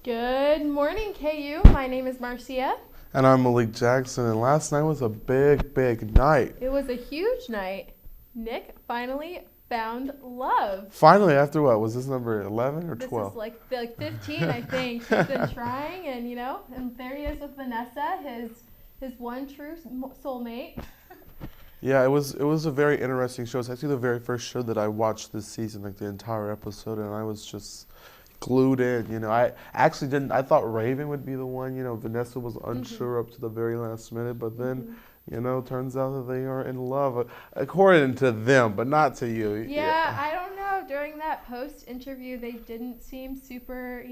Good morning, KU. My name is Marcia. And I'm Malik Jackson, and last night was a big night. It was a huge night. Nick finally found love. Finally, after what? Was this number 11 or 12? This is like 15, I think. She's been trying, and and there he is with Vanessa, his one true soulmate. Yeah, it was a very interesting show. It's actually the very first show that I watched this season, like the entire episode, and I was just glued in. I actually didn't. I thought Raven would be the one. Vanessa was unsure up to the very last minute, but then, turns out that they are in love, according to them, but not to you. Yeah, I don't know. During that post interview, they didn't seem super,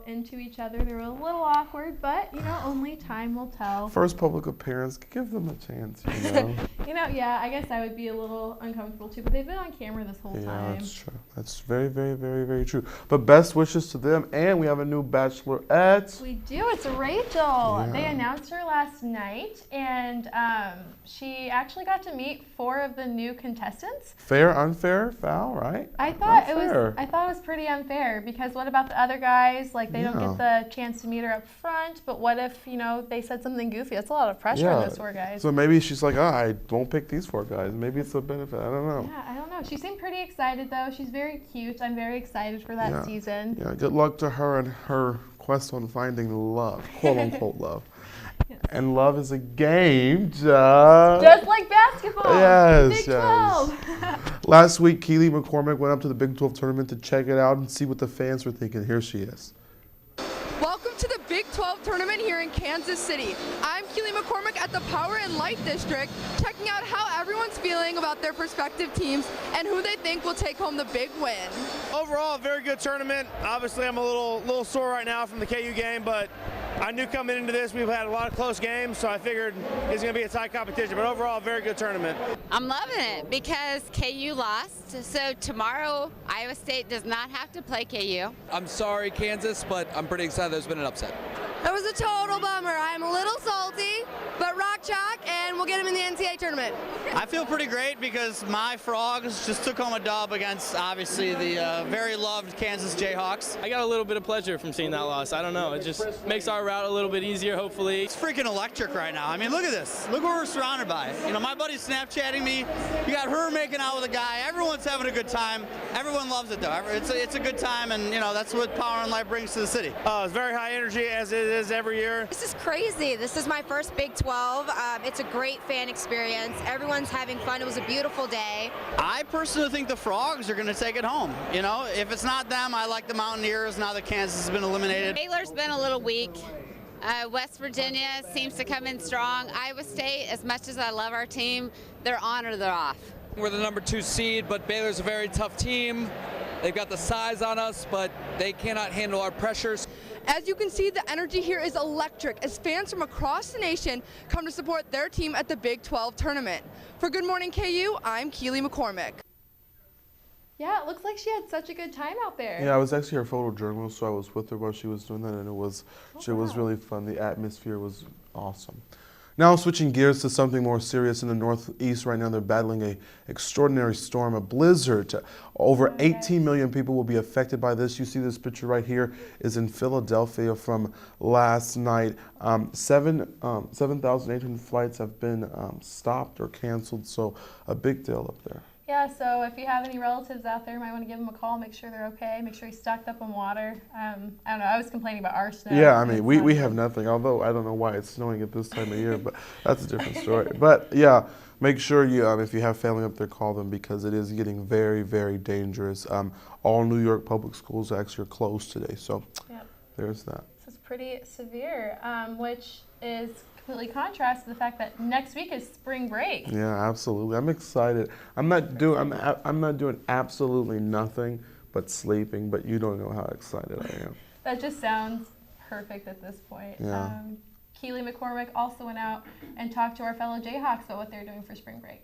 into each other. They were a little awkward, but only time will tell. First public appearance, give them a chance. Yeah, I guess I would be a little uncomfortable too, but they've been on camera this whole time. Yeah, that's true. That's very, very, very, very true. But best wishes to them, and we have a new bachelorette. We do. It's Rachel. Yeah. They announced her last night, and she actually got to meet 4 of the new contestants. Fair, unfair, foul, right? I thought it was pretty unfair, because what about the other guys? Like, they don't get the chance to meet her up front, but what if, they said something goofy? That's a lot of pressure on those 4 guys. So maybe she's like, I won't pick these 4 guys. Maybe it's a benefit. I don't know. Yeah, I don't know. She seemed pretty excited, though. She's very cute. I'm very excited for that season. Yeah, good luck to her and her quest on finding love, quote-unquote love. And love is a game, just like basketball. Yes, Big 12. Last week, Keely McCormick went up to the Big 12 tournament to check it out and see what the fans were thinking. Here she is. Welcome to the Big 12 tournament here in Kansas City. I'm Keely McCormick at the Power and Light District, checking out how everyone's feeling about their respective teams and who they think will take home the big win. Overall, a very good tournament. Obviously, I'm a little sore right now from the KU game, but I knew coming into this we've had a lot of close games, so I figured it's going to be a tight competition. But overall, a very good tournament. I'm loving it because KU lost, so tomorrow Iowa State does not have to play KU. I'm sorry, Kansas, but I'm pretty excited there's been an upset. That was a total bummer. I'm a little salty, but rock chalk, and we'll get him in the NCAA tournament. I feel pretty great because my Frogs just took home a dub against, obviously, the very loved Kansas Jayhawks. I got a little bit of pleasure from seeing that loss. I don't know. It just makes our route a little bit easier, hopefully. It's freaking electric right now. I mean, look at this. Look what we're surrounded by. My buddy's Snapchatting me. You got her making out with a guy. Everyone's having a good time. Everyone loves it, though. It's a good time, and, that's what Power and Light brings to the city. It's very high energy, as it is every year. This is crazy. This is my first Big 12. It's a great fan experience. Everyone's having fun. It was a beautiful day. I personally think the Frogs are going to take it home. If it's not them, I like the Mountaineers now that Kansas has been eliminated. Baylor's been a little weak. West Virginia seems to come in strong. Iowa State, as much as I love our team, they're on or they're off. We're the number 2 seed, but Baylor's a very tough team. They've got the size on us, but they cannot handle our pressures. As you can see, the energy here is electric as fans from across the nation come to support their team at the Big 12 tournament. For Good Morning KU, I'm Keely McCormick. Yeah, it looks like she had such a good time out there. Yeah, I was actually her photojournalist, so I was with her while she was doing that, and it was really fun. The atmosphere was awesome. Now switching gears to something more serious in the Northeast right now, they're battling an extraordinary storm, a blizzard. Over 18 million people will be affected by this. You see this picture right here is in Philadelphia from last night. 7,800 flights have been stopped or canceled, so a big deal up there. Yeah, so if you have any relatives out there, you might want to give them a call, make sure they're okay, make sure he's stocked up on water. I don't know, I was complaining about our snow. Yeah, I mean, we have nothing, although I don't know why it's snowing at this time of year, but that's a different story. But yeah, make sure you, if you have family up there, call them because it is getting very, very dangerous. All New York public schools actually are closed today, so there's that. This is pretty severe, which is completely contrast to the fact that next week is spring break. Yeah, absolutely. I'm excited. I'm not doing absolutely nothing but sleeping, but you don't know how excited I am. That just sounds perfect at this point. Yeah. Keely McCormick also went out and talked to our fellow Jayhawks about what they're doing for spring break.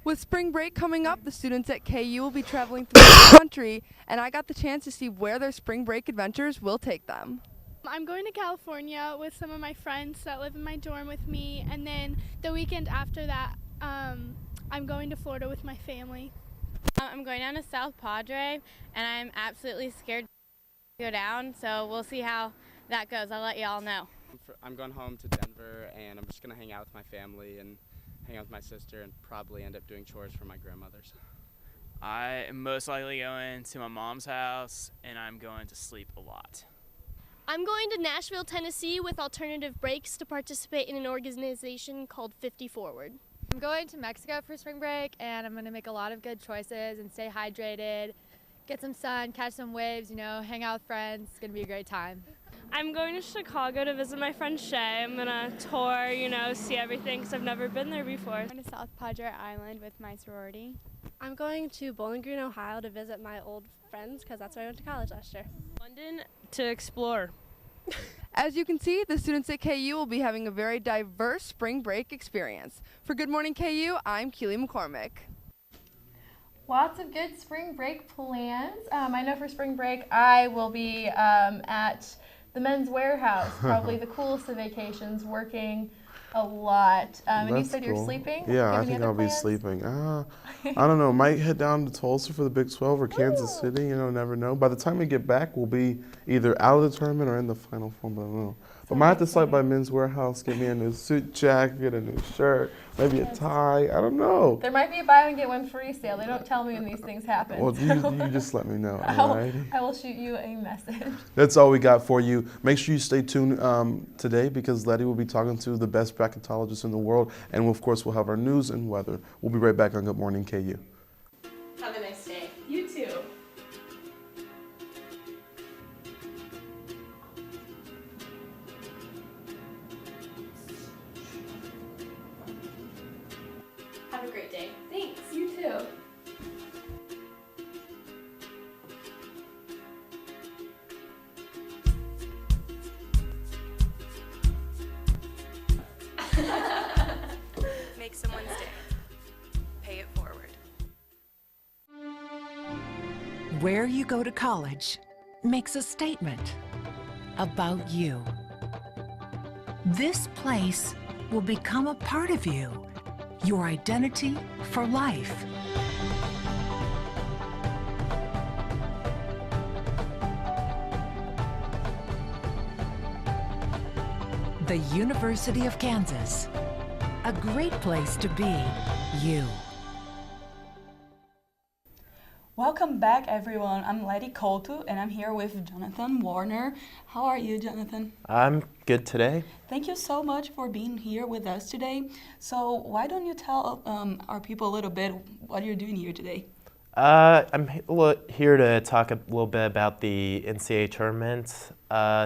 With spring break coming up, the students at KU will be traveling through the country, and I got the chance to see where their spring break adventures will take them. I'm going to California with some of my friends that live in my dorm with me, and then the weekend after that, I'm going to Florida with my family. I'm going down to South Padre, and I'm absolutely scared to go down, so we'll see how that goes. I'll let you all know. I'm going home to Denver, and I'm just going to hang out with my family and hang out with my sister and probably end up doing chores for my grandmother's. I am most likely going to my mom's house, and I'm going to sleep a lot. I'm going to Nashville, Tennessee with Alternative Breaks to participate in an organization called 50 Forward. I'm going to Mexico for spring break, and I'm going to make a lot of good choices and stay hydrated, get some sun, catch some waves, hang out with friends. It's going to be a great time. I'm going to Chicago to visit my friend Shay. I'm going to tour, see everything because I've never been there before. I'm going to South Padre Island with my sorority. I'm going to Bowling Green, Ohio to visit my old friends because that's where I went to college last year. London to explore. As you can see, the students at KU will be having a very diverse spring break experience. For Good Morning KU, I'm Keely McCormick. Lots of good spring break plans. I know for spring break I will be at the Men's Warehouse, probably the coolest of vacations, working a lot. And you said cool. You're sleeping? Yeah, I think I'll be sleeping. I don't know. Might head down to Tulsa for the Big 12 or Kansas City. Never know. By the time we get back, we'll be either out of the tournament or in the Final Four. But I don't know. But I might have to stop by Men's Warehouse, get me a new suit jacket, a new shirt, maybe a tie. I don't know. There might be a buy one get one free sale. They don't tell me when these things happen. Well, you just let me know. All right? I will shoot you a message. That's all we got for you. Make sure you stay tuned today because Letty will be talking to the best bracketologists in the world. And of course, we'll have our news and weather. We'll be right back on Good Morning KU. Have a nice day. You too. Have a great day. Thanks. You too. Make someone's day. Pay it forward. Where you go to college makes a statement about you. This place will become a part of you, your identity for life. The University of Kansas, a great place to be you. Welcome back, everyone. I'm Letty Coltu, and I'm here with Jonathon Warriner. How are you, Jonathon? I'm good today. Thank you so much for being here with us today. So why don't you tell our people a little bit what you're doing here today? I'm here to talk a little bit about the NCAA tournament,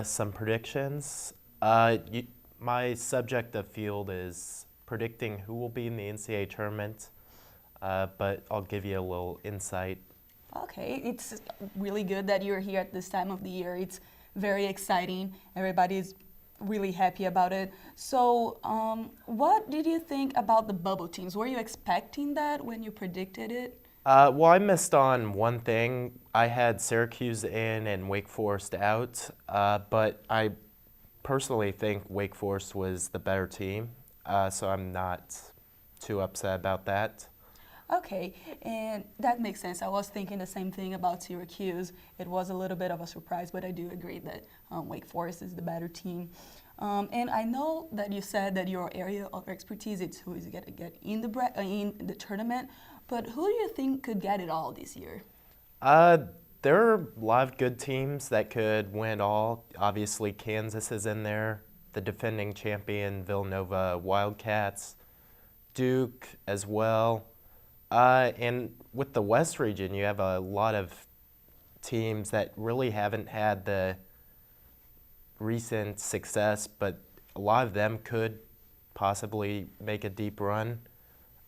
some predictions. My subject of field is predicting who will be in the NCAA tournament, but I'll give you a little insight. Okay, it's really good that you're here at this time of the year. It's very exciting. Everybody's really happy about it. So what did you think about the bubble teams? Were you expecting that when you predicted it? Well, I missed on one thing. I had Syracuse in and Wake Forest out, but I personally think Wake Forest was the better team, so I'm not too upset about that. Okay, and that makes sense. I was thinking the same thing about Syracuse. It was a little bit of a surprise, but I do agree that Wake Forest is the better team. And I know that you said that your area of expertise is who is going to get in the tournament, but who do you think could get it all this year? There are a lot of good teams that could win all. Obviously, Kansas is in there, the defending champion Villanova Wildcats, Duke as well. And with the West region, you have a lot of teams that really haven't had the recent success, but a lot of them could possibly make a deep run.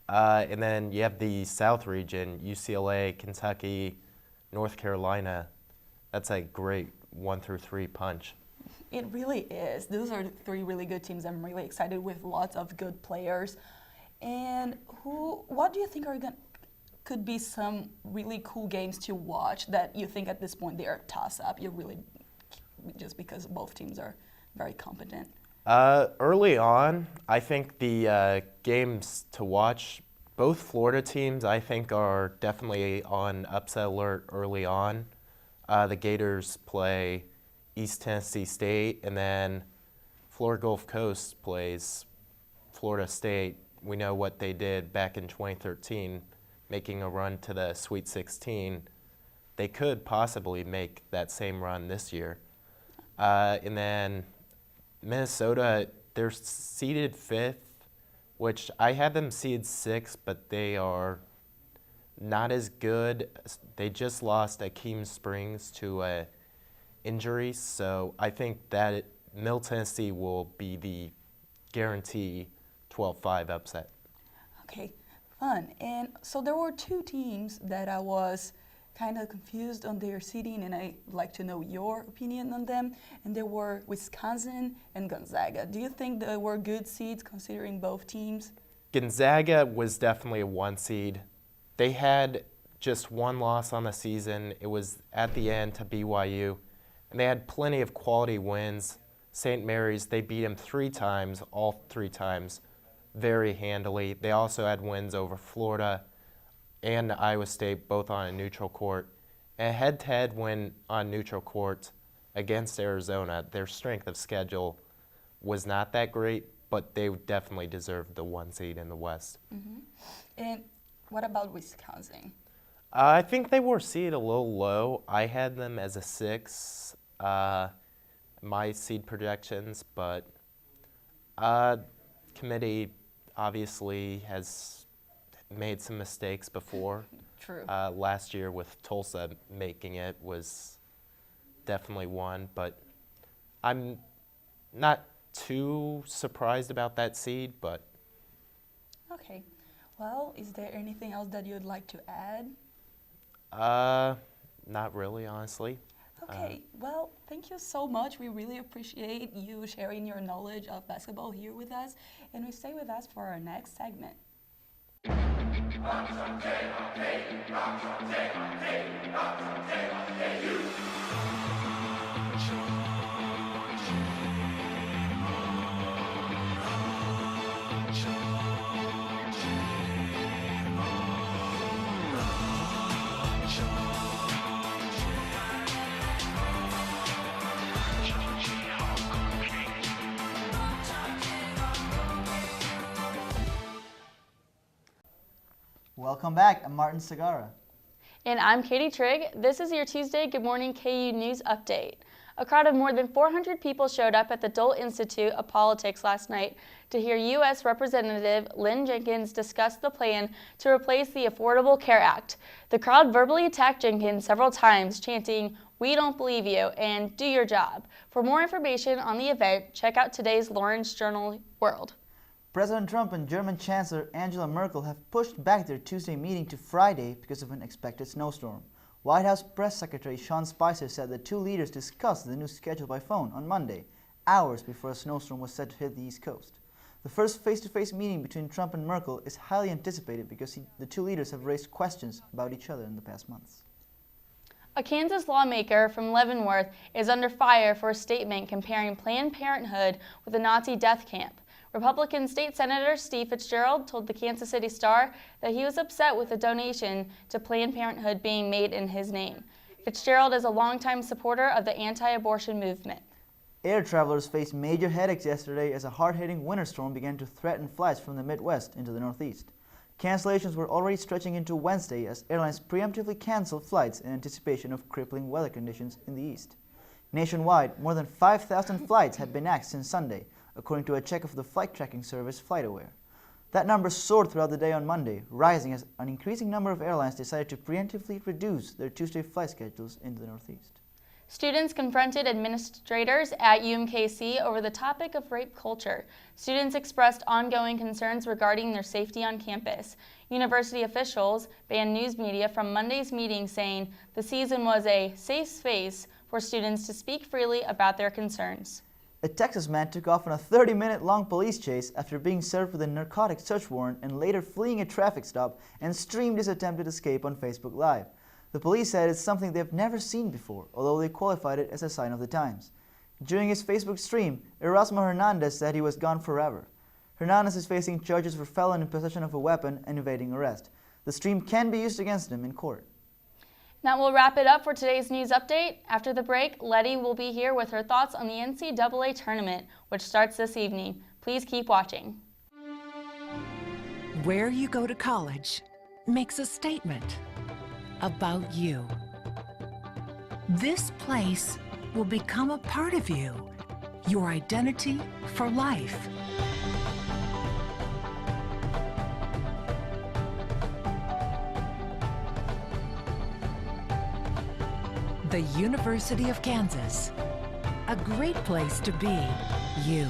And then you have the South region, UCLA, Kentucky, North Carolina. That's a great 1 through 3 punch. It really is. Those are 3 really good teams. I'm really excited with lots of good players. And what do you think could be some really cool games to watch that you think at this point they are toss-up? You really, just because both teams are very competent. Early on, I think the games to watch, both Florida teams I think are definitely on upset alert early on. The Gators play East Tennessee State, and then Florida Gulf Coast plays Florida State. We know what they did back in 2013, making a run to the Sweet 16. They could possibly make that same run this year. And then Minnesota, they're seeded 5th, which I had them seeded 6th, but they are not as good. They just lost Akeem Springs to a injury, so I think that Middle Tennessee will be the guarantee 12-5 upset. Okay, fun. And so there were 2 teams that I was kind of confused on their seeding, and I'd like to know your opinion on them. And there were Wisconsin and Gonzaga. Do you think they were good seeds considering both teams? Gonzaga was definitely a 1 seed. They had just 1 loss on the season. It was at the end to BYU. And they had plenty of quality wins. St. Mary's, they beat them 3 times, all 3 times, very handily. They also had wins over Florida and Iowa State, both on a neutral court. And a head-to-head win on neutral court against Arizona. Their strength of schedule was not that great, but they definitely deserved the 1 seed in the West. Mm-hmm. And what about Wisconsin? I think they were seeded a little low. I had them as a 6, my seed projections, but committee obviously has made some mistakes before. True. Last year with Tulsa making it was definitely one, but I'm not too surprised about that seed, but. Okay. Well, is there anything else that you'd like to add? Not really, honestly. Okay, well, thank you so much. We really appreciate you sharing your knowledge of basketball here with us, and we stay with us for our next segment. Welcome back. I'm Martin Segarra. And I'm Katie Trigg. This is your Tuesday Good Morning KU News Update. A crowd of more than 400 people showed up at the Dole Institute of Politics last night to hear U.S. Representative Lynn Jenkins discuss the plan to replace the Affordable Care Act. The crowd verbally attacked Jenkins several times, chanting, "We don't believe you," and "Do your job." For more information on the event, check out today's Lawrence Journal World. President Trump and German Chancellor Angela Merkel have pushed back their Tuesday meeting to Friday because of an expected snowstorm. White House Press Secretary Sean Spicer said the 2 leaders discussed the new schedule by phone on Monday, hours before a snowstorm was set to hit the East Coast. The first face-to-face meeting between Trump and Merkel is highly anticipated because the 2 leaders have raised questions about each other in the past months. A Kansas lawmaker from Leavenworth is under fire for a statement comparing Planned Parenthood with a Nazi death camp. Republican State Senator Steve Fitzgerald told the Kansas City Star that he was upset with a donation to Planned Parenthood being made in his name. Fitzgerald is a longtime supporter of the anti-abortion movement. Air travelers faced major headaches yesterday as a hard-hitting winter storm began to threaten flights from the Midwest into the Northeast. Cancellations were already stretching into Wednesday as airlines preemptively canceled flights in anticipation of crippling weather conditions in the East. Nationwide, more than 5,000 flights had been axed since Sunday, according to a check of the flight tracking service FlightAware. That number soared throughout the day on Monday, rising as an increasing number of airlines decided to preemptively reduce their Tuesday flight schedules into the Northeast. Students confronted administrators at UMKC over the topic of rape culture. Students expressed ongoing concerns regarding their safety on campus. University officials banned news media from Monday's meeting, saying the season was a safe space for students to speak freely about their concerns. A Texas man took off on a 30-minute-long police chase after being served with a narcotic search warrant and later fleeing a traffic stop and streamed his attempted escape on Facebook Live. The police said it's something they've never seen before, although they qualified it as a sign of the times. During his Facebook stream, Erasmo Hernandez said he was gone forever. Hernandez is facing charges for felon in possession of a weapon and evading arrest. The stream can be used against him in court. That will wrap it up for today's news update. After the break, Letty will be here with her thoughts on the NCAA tournament, which starts this evening. Please keep watching. Where you go to college makes a statement about you. This place will become a part of you, your identity for life. The University of Kansas, a great place to be you.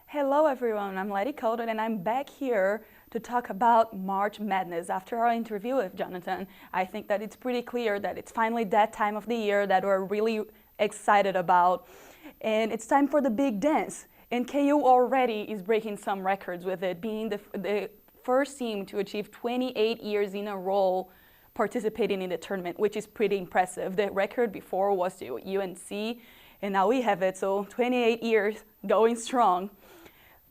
Hello everyone, I'm Letty Colton and I'm back here to talk about March Madness. After our interview with Jonathon, I think that it's pretty clear that it's finally that time of the year that we're really excited about. And it's time for the big dance. And KU already is breaking some records with it, being the first team to achieve 28 years in a row participating in the tournament, which is pretty impressive. The record before was to UNC, and now we have it, so 28 years going strong.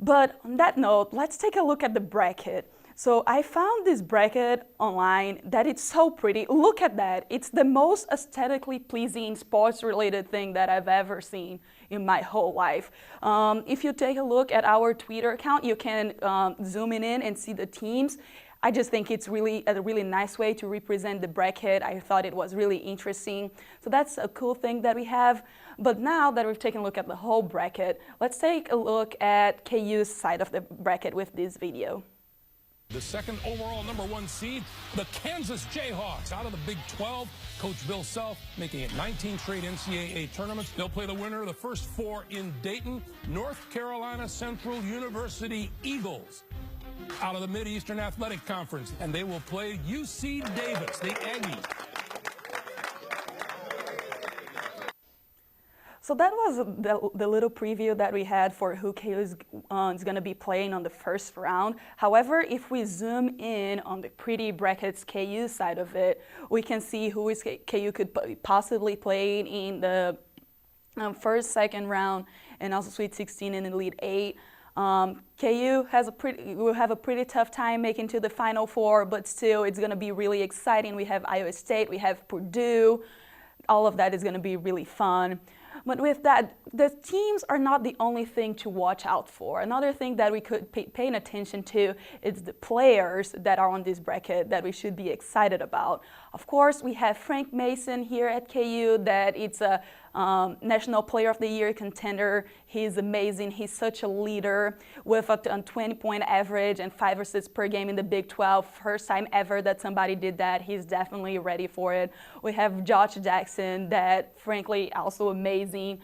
But on that note, let's take a look at the bracket. So I found this bracket online that it's so pretty. Look at that. It's the most aesthetically pleasing sports-related thing that I've ever seen in my whole life. If you take a look at our Twitter account, you can zoom in and see the teams. I just think it's really a really nice way to represent the bracket. I thought it was really interesting. So that's a cool thing that we have. But now that we've taken a look at the whole bracket, let's take a look at KU's side of the bracket with this video. The second overall #1 seed, the Kansas Jayhawks out of the Big 12. Coach Bill Self making it 19 straight NCAA tournaments. They'll play the winner of the first 4 in Dayton, North Carolina Central University Eagles out of the Mid-Eastern Athletic Conference, and they will play UC Davis, the Aggies. So that was the little preview that we had for who KU is going to be playing on the first round. However, if we zoom in on the pretty brackets KU side of it, we can see who is KU could possibly play in the first, second round, and also Sweet 16 and Elite 8. KU will have a pretty tough time making to the Final Four, but still it's going to be really exciting. We have Iowa State, we have Purdue. All of that is going to be really fun. But with that, the teams are not the only thing to watch out for. Another thing that we could pay attention to is the players that are on this bracket that we should be excited about. Of course, we have Frank Mason here at KU, that it's a National Player of the Year contender. He's amazing. He's such a leader with a 20-point average and 5 assists per game in the Big 12. First time ever that somebody did that. He's definitely ready for it. We have Josh Jackson, that frankly also amazing.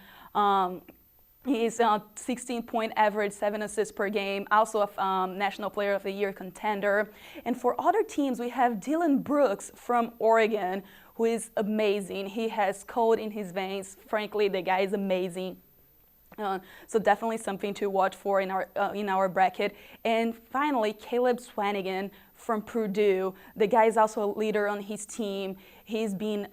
He's a 16-point average, 7 assists per game, also a National Player of the Year contender. And for other teams, we have Dylan Brooks from Oregon, who is amazing. He has cold in his veins. Frankly, the guy is amazing. So definitely something to watch for in our bracket. And finally, Caleb Swanigan from Purdue. The guy is also a leader on his team. He's been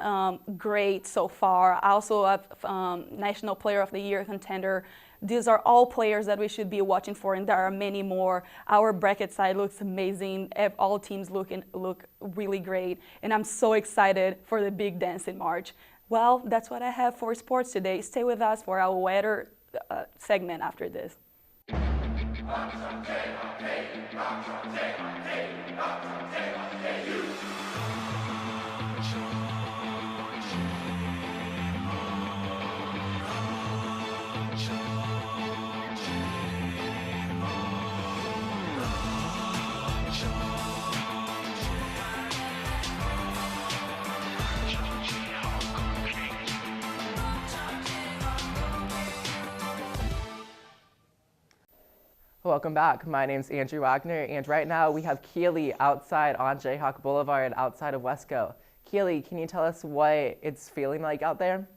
great so far. Also a National Player of the Year contender. These are all players that we should be watching for, and there are many more. Our bracket side looks amazing. All teams look really great, and I'm so excited for the big dance in March. Well, that's what I have for sports today. Stay with us for our weather segment after this. Welcome back. My name's Andrew Wagner, and right now we have Keely outside on Jayhawk Boulevard outside of Wesco. Keely, can you tell us what it's feeling like out there?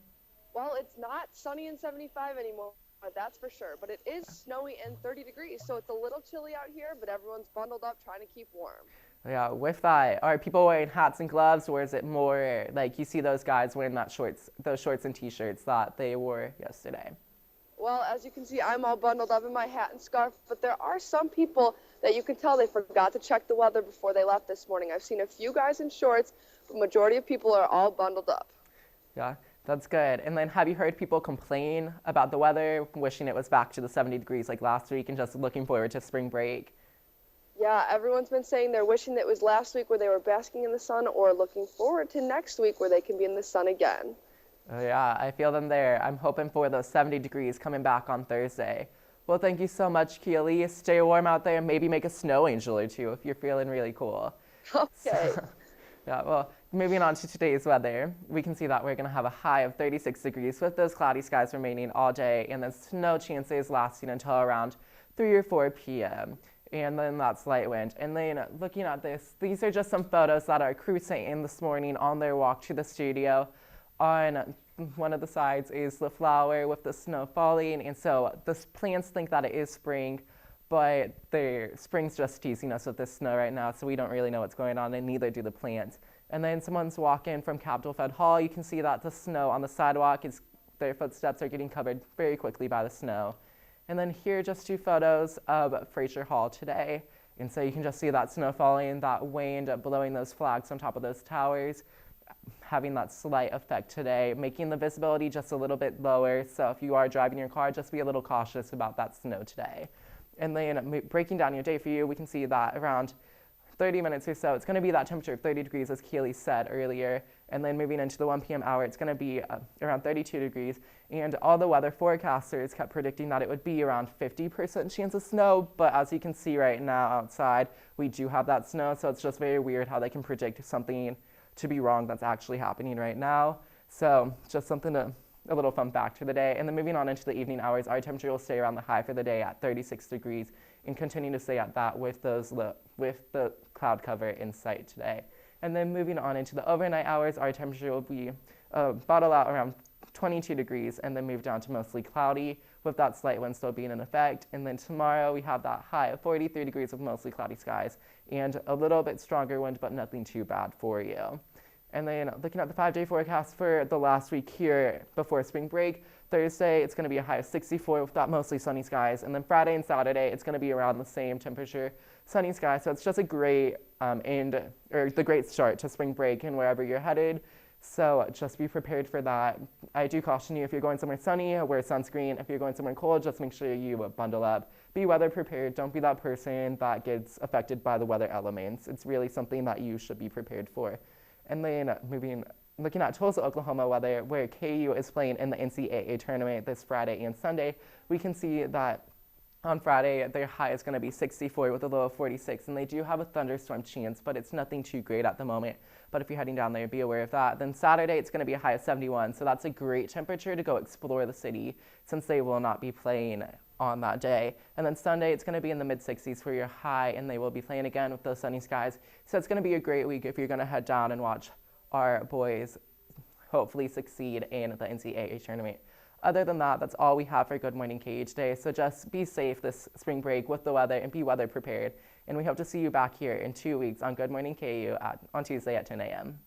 Well, it's not sunny and 75 anymore, that's for sure, but it is snowy and 30 degrees, so it's a little chilly out here, but everyone's bundled up trying to keep warm. Yeah, with that, are people wearing hats and gloves, or is it more like you see those guys wearing those shorts and t-shirts that they wore yesterday? Well, as you can see, I'm all bundled up in my hat and scarf, but there are some people that you can tell they forgot to check the weather before they left this morning. I've seen a few guys in shorts, but majority of people are all bundled up. Yeah, that's good. And then have you heard people complain about the weather, wishing it was back to the 70 degrees like last week and just looking forward to spring break? Yeah, everyone's been saying they're wishing that it was last week where they were basking in the sun, or looking forward to next week where they can be in the sun again. Oh yeah, I feel them there. I'm hoping for those 70 degrees coming back on Thursday. Well, thank you so much, Keely. Stay warm out there and maybe make a snow angel or two if you're feeling really cool. Okay. Yeah, well, moving on to today's weather, we can see that we're going to have a high of 36 degrees with those cloudy skies remaining all day, and then snow chances lasting until around 3 or 4 p.m. And then that's light wind. And then looking at this, these are just some photos that our crew sent in this morning on their walk to the studio. On one of the sides is the flower with the snow falling, and so the plants think that it is spring, but the spring's just teasing us with this snow right now, so we don't really know what's going on, and neither do the plants. And then someone's walking from Capitol Fed Hall. You can see that the snow on the sidewalk, their footsteps are getting covered very quickly by the snow. And then here are just 2 photos of Fraser Hall today. And so you can just see that snow falling, that wind blowing those flags on top of those towers, having that slight effect today, making the visibility just a little bit lower. So if you are driving your car, just be a little cautious about that snow today. And then breaking down your day for you, we can see that around 30 minutes or so, it's going to be that temperature of 30 degrees, as Keely said earlier. And then moving into the 1 p.m. hour, it's going to be around 32 degrees. And all the weather forecasters kept predicting that it would be around 50% chance of snow. But as you can see right now outside, we do have that snow. So it's just very weird how they can predict something to be wrong that's actually happening right now. So just a little fun fact for the day. And then moving on into the evening hours, our temperature will stay around the high for the day at 36 degrees and continue to stay at that with the cloud cover in sight today. And then moving on into the overnight hours, our temperature will be bottle out around 22 degrees and then move down to mostly cloudy with that slight wind still being in effect. And then tomorrow we have that high of 43 degrees with mostly cloudy skies and a little bit stronger wind, but nothing too bad for you. And then looking at the 5-day forecast for the last week here before spring break, Thursday it's going to be a high of 64 with that mostly sunny skies. And then Friday and Saturday it's going to be around the same temperature, sunny skies. So it's just a great the great start to spring break and wherever you're headed. So just be prepared for that. I do caution you, if you're going somewhere sunny, wear sunscreen. If you're going somewhere cold, just make sure you bundle up. Be weather prepared. Don't be that person that gets affected by the weather elements. It's really something that you should be prepared for. And then looking at Tulsa, Oklahoma weather, where KU is playing in the NCAA tournament this Friday and Sunday, we can see that on Friday, their high is going to be 64 with a low of 46, and they do have a thunderstorm chance, but it's nothing too great at the moment. But if you're heading down there, be aware of that. Then Saturday, it's going to be a high of 71, so that's a great temperature to go explore the city since they will not be playing on that day. And then Sunday, it's going to be in the mid-60s for your high, and they will be playing again with those sunny skies. So it's going to be a great week if you're going to head down and watch our boys hopefully succeed in the NCAA tournament. Other than that, that's all we have for Good Morning KU today. So just be safe this spring break with the weather and be weather prepared. And we hope to see you back here in 2 weeks on Good Morning KU on Tuesday at 10 a.m.